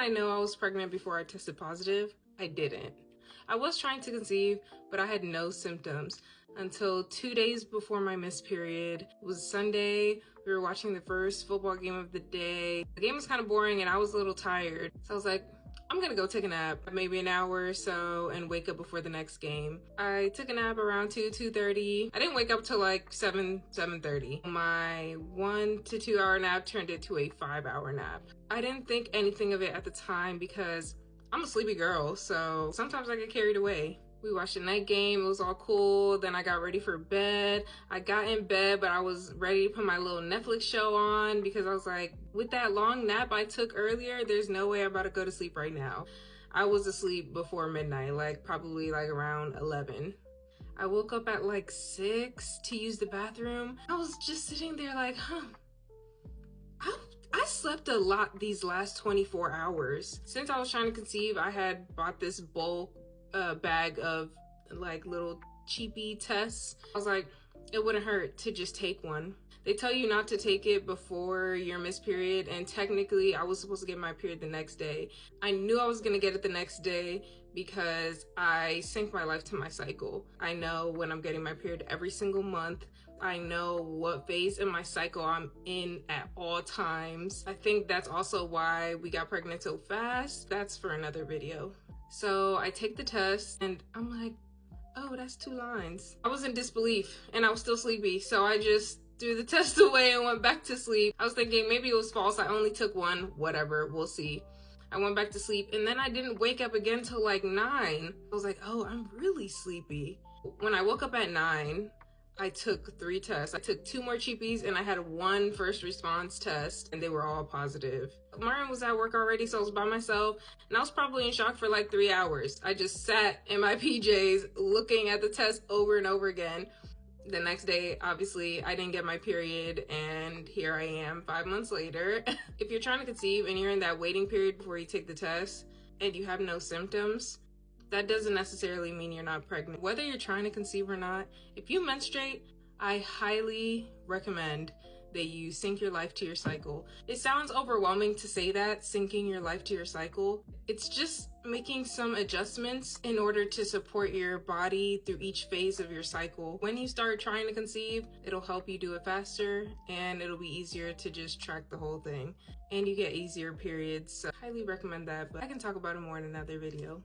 I know I was pregnant before I tested positive? I didn't. I was trying to conceive, but I had no symptoms until 2 days before my missed period. It was Sunday. We were watching the first football game of the day. The game was kind of boring and I was a little tired. So I was like, I'm gonna go take a nap, maybe an hour or so, and wake up before the next game. I took a nap around 2:30. I didn't wake up till like 7:30. My 1 to 2 hour nap turned into a 5-hour nap. I didn't think anything of it at the time because I'm a sleepy girl, so sometimes I get carried away. We watched the night game, it was all cool. Then I got ready for bed. I got in bed, but I was ready to put my little Netflix show on because I was like, with that long nap I took earlier, there's no way I'm about to go to sleep right now. I was asleep before midnight, like probably like around 11. I woke up at like 6 to use the bathroom. I was just sitting there like, I slept a lot these last 24 hours. Since I was trying to conceive, I had bought this bulk bag of like little cheapy tests. I was like, it wouldn't hurt to just take one. They tell you not to take it before your missed period, and technically I was supposed to get my period the next day. I knew I was gonna get it the next day because I sync my life to my cycle. I know when I'm getting my period every single month. I know what phase in my cycle I'm in at all times. I think that's also why we got pregnant so fast. That's for another video. So I take the test and I'm like, oh, that's 2 lines. I was in disbelief and I was still sleepy. So I just threw the test away and went back to sleep. I was thinking maybe it was false. I only took one, whatever, we'll see. I went back to sleep and then I didn't wake up again till like 9. I was like, oh, I'm really sleepy. When I woke up at 9, I took 3 tests. I took 2 more cheapies and I had 1 first response test and they were all positive. Martin was at work already, so I was by myself and I was probably in shock for like 3 hours. I just sat in my PJs looking at the test over and over again. The next day, obviously, I didn't get my period and here I am 5 months later. If you're trying to conceive and you're in that waiting period before you take the test and you have no symptoms, that doesn't necessarily mean you're not pregnant. Whether you're trying to conceive or not, if you menstruate, I highly recommend that you sync your life to your cycle. It sounds overwhelming to say that, syncing your life to your cycle. It's just making some adjustments in order to support your body through each phase of your cycle. When you start trying to conceive, it'll help you do it faster and it'll be easier to just track the whole thing. And you get easier periods, so I highly recommend that, but I can talk about it more in another video.